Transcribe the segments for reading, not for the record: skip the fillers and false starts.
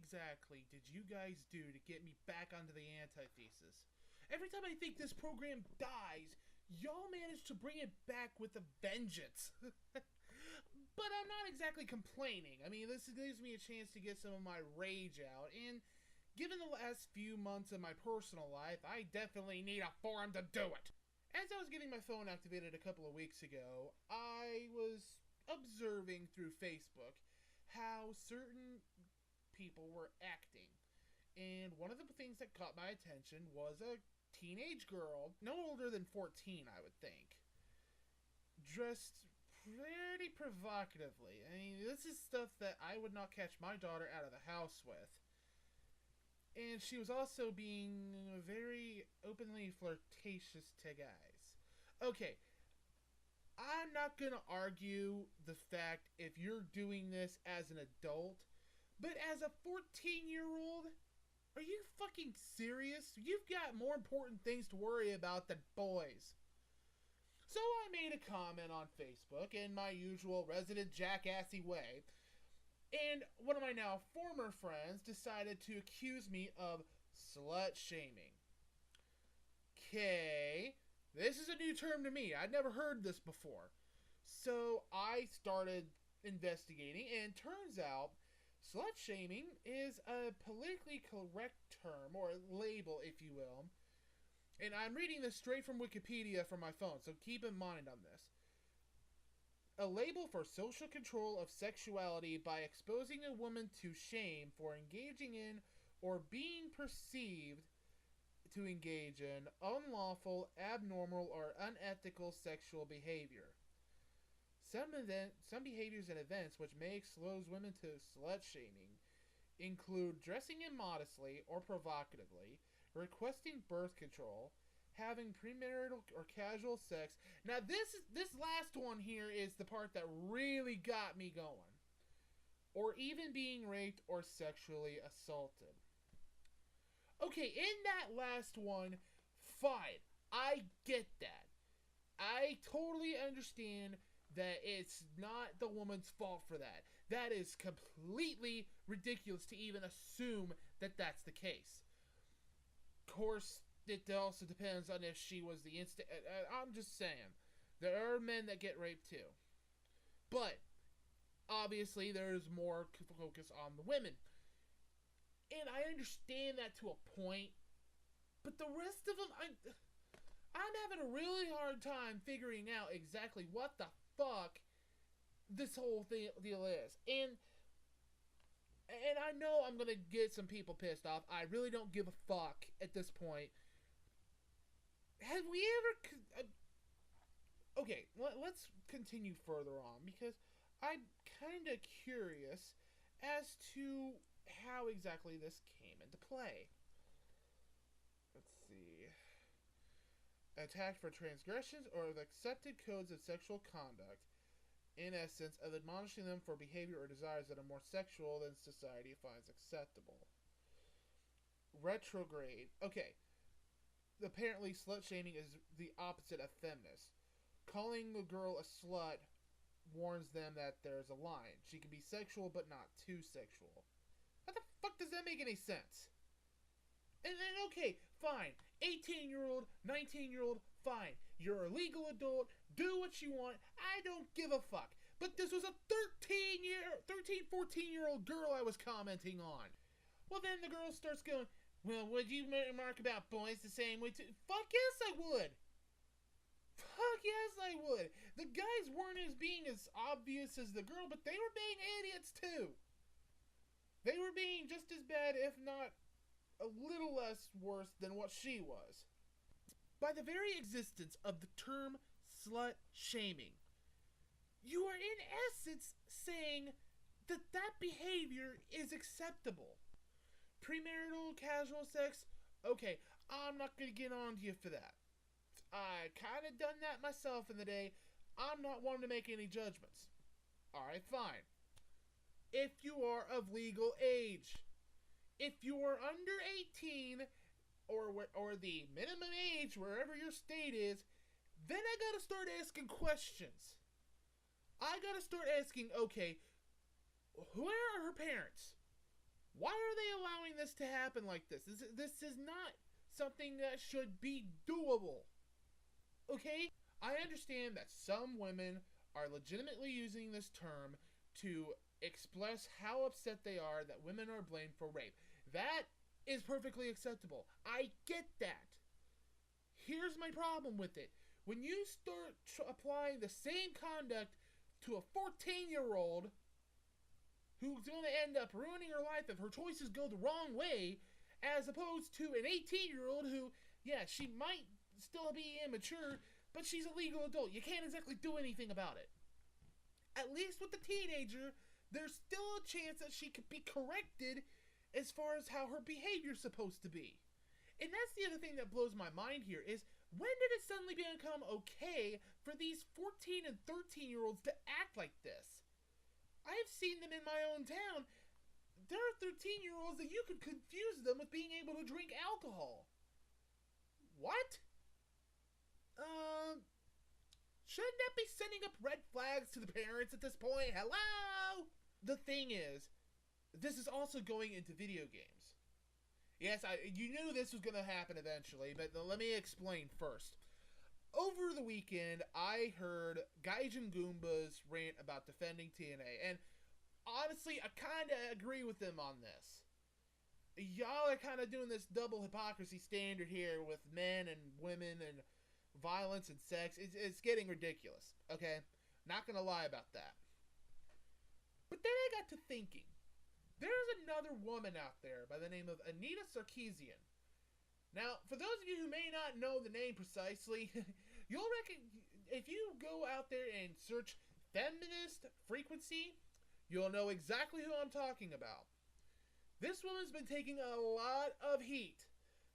exactly did you guys do to get me back onto the Antithesis? Every time I think this program dies, y'all manage to bring it back with a vengeance. But I'm not exactly complaining. I mean, this gives me a chance to get some of my rage out, and given the last few months of my personal life, I definitely need a forum to do it. As I was getting my phone activated a couple of weeks ago, I was observing through Facebook how certain people were acting. And one of the things that caught my attention was a teenage girl, no older than 14, I would think, dressed pretty provocatively. I mean, this is stuff that I would not catch my daughter out of the house with. And she was also being very openly flirtatious to guys. Okay, I'm not gonna argue the fact if you're doing this as an adult, but as a 14-year-old, are you fucking serious? You've got more important things to worry about than boys. So I made a comment on Facebook in my usual resident jackassy way, and one of my now former friends decided to accuse me of slut-shaming. Okay, this is a new term to me. I'd never heard this before. So I started investigating, and turns out slut-shaming is a politically correct term, or label, if you will. And I'm reading this straight from Wikipedia from my phone, so keep in mind on this. A label for social control of sexuality by exposing a woman to shame for engaging in or being perceived to engage in unlawful, abnormal, or unethical sexual behavior. Some behaviors and events which may expose women to slut-shaming include dressing immodestly or provocatively, requesting birth control, having premarital or casual sex. Now this last one here is the part that really got me going. Or even being raped or sexually assaulted. Okay, in that last one, fine. I get that. I totally understand that it's not the woman's fault for that. That is completely ridiculous to even assume that that's the case. Of course, it also depends on if she was the instant. I'm just saying, there are men that get raped too. But, obviously, there's more focus on the women. And I understand that to a point, but the rest of them, I'm having a really hard time figuring out exactly what the fuck this whole deal is. And I know I'm going to get some people pissed off. I really don't give a fuck at this point. Have we ever... Okay, let's continue further on, because I'm kind of curious as to how exactly this came into play. Let's see. Attacked for transgressions or the accepted codes of sexual conduct, in essence, of admonishing them for behavior or desires that are more sexual than society finds acceptable. Retrograde. Okay. Apparently, slut-shaming is the opposite of feminist. Calling a girl a slut warns them that there's a line. She can be sexual, but not too sexual. How the fuck does that make any sense? And then, okay, fine. 18-year-old, 19-year-old, fine. You're a legal adult. Do what you want. I don't give a fuck. But this was a 13, 14-year-old girl I was commenting on. Well, then the girl starts going, well, would you remark about boys the same way too? Fuck yes, I would. Fuck yes, I would. The guys weren't being as obvious as the girl, but they were being idiots too. They were being just as bad, if not a little less worse than what she was. By the very existence of the term slut-shaming, you are in essence saying that that behavior is acceptable. Premarital, casual sex, okay, I'm not going to get on to you for that. I kind of done that myself in the day. I'm not one to make any judgments. Alright, fine. If you are of legal age. If you are under 18, or the minimum age wherever your state is, then I gotta start asking questions. I gotta start asking, okay, where are her parents? Why are they allowing this to happen like this? This is not something that should be doable. Okay? I understand that some women are legitimately using this term to express how upset they are that women are blamed for rape. That is perfectly acceptable. I get that. Here's my problem with it. When you start applying the same conduct to a 14-year-old who's going to end up ruining her life if her choices go the wrong way, as opposed to an 18-year-old who, yeah, she might still be immature, but she's a legal adult. You can't exactly do anything about it. At least with the teenager, there's still a chance that she could be corrected as far as how her behavior's supposed to be. And that's the other thing that blows my mind here is, when did it suddenly become okay for these 14 and 13-year-olds to act like this? I've seen them in my own town. There are 13-year-olds that you could confuse them with being able to drink alcohol. What? Shouldn't that be sending up red flags to the parents at this point? Hello? The thing is, this is also going into video games. Yes, you knew this was going to happen eventually, but let me explain first. Over the weekend, I heard Gaijin Goomba's rant about defending TNA, and honestly, I kind of agree with them on this. Y'all are kind of doing this double hypocrisy standard here with men and women and violence and sex. It's getting ridiculous, okay? Not going to lie about that. But then I got to thinking. There's another woman out there by the name of Anita Sarkeesian. Now, for those of you who may not know the name precisely, you'll reckon if you go out there and search feminist frequency, you'll know exactly who I'm talking about. This woman's been taking a lot of heat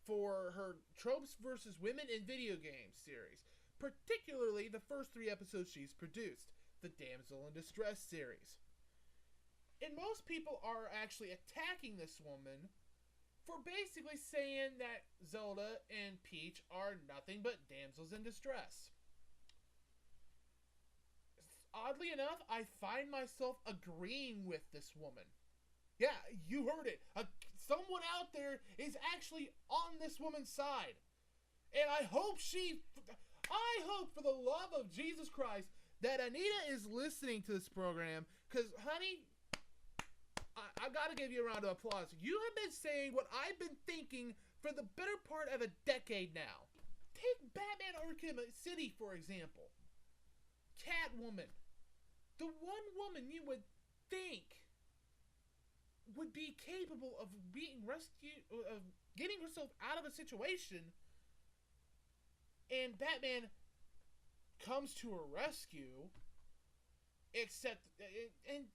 for her tropes versus women in video games series, particularly the first 3 episodes she's produced, the Damsel in Distress series. And most people are actually attacking this woman for basically saying that Zelda and Peach are nothing but damsels in distress. Oddly enough, I find myself agreeing with this woman. Yeah, you heard it. Someone out there is actually on this woman's side. And I hope for the love of Jesus Christ that Anita is listening to this program, because, honey, I gotta give you a round of applause. You have been saying what I've been thinking for the better part of a decade now. Take Batman Arkham City, for example. Catwoman. The one woman you would think would be capable of being rescued, of getting herself out of a situation, and Batman comes to her rescue, except, and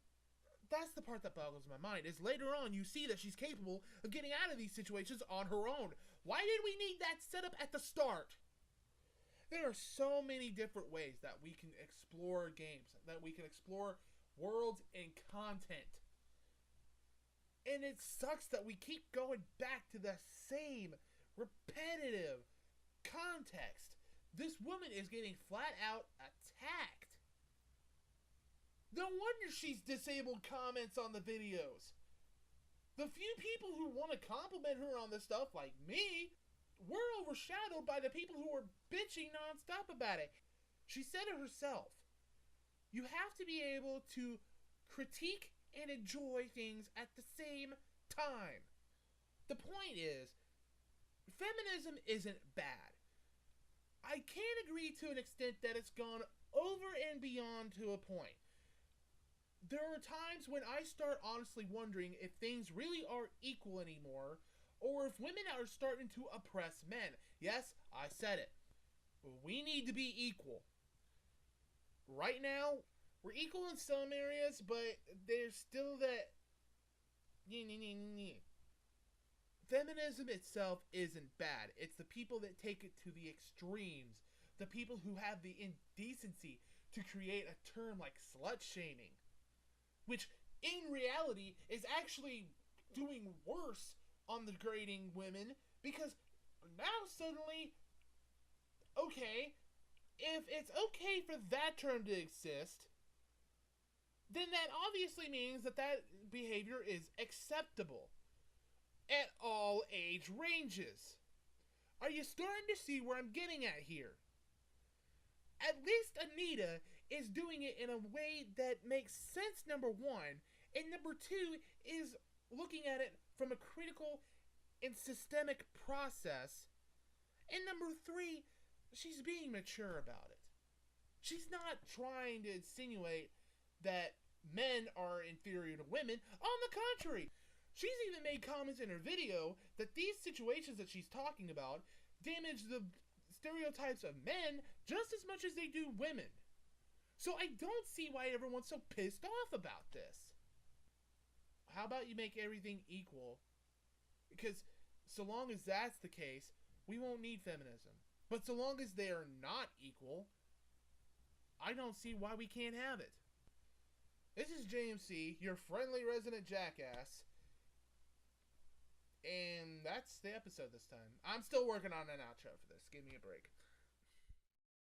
that's the part that boggles my mind, is later on you see that she's capable of getting out of these situations on her own. Why did we need that setup at the start? There are so many different ways that we can explore games, that we can explore worlds and content. And it sucks that we keep going back to the same repetitive context. This woman is getting flat out attacked. No wonder she's disabled comments on the videos. The few people who want to compliment her on this stuff, like me, were overshadowed by the people who were bitching nonstop about it. She said it herself. You have to be able to critique and enjoy things at the same time. The point is, feminism isn't bad. I can agree to an extent that it's gone over and beyond to a point. There are times when I start honestly wondering if things really are equal anymore, or if women are starting to oppress men. Yes, I said it. We need to be equal. Right now, we're equal in some areas, but there's still that... Feminism itself isn't bad. It's the people that take it to the extremes. The people who have the indecency to create a term like slut-shaming, which in reality is actually doing worse on degrading women, because now suddenly, okay, if it's okay for that term to exist, then that obviously means that behavior is acceptable at all age ranges. Are you starting to see where I'm getting at here? At least Anita is doing it in a way that makes sense, number one, and number two is looking at it from a critical and systemic process, and number three, she's being mature about it. She's not trying to insinuate that men are inferior to women. On the contrary, she's even made comments in her video that these situations that she's talking about damage the stereotypes of men just as much as they do women. So I don't see why everyone's so pissed off about this. How about you make everything equal? Because so long as that's the case, we won't need feminism. But so long as they are not equal, I don't see why we can't have it. This is JMC, your friendly resident jackass. And that's the episode this time. I'm still working on an outro for this. Give me a break.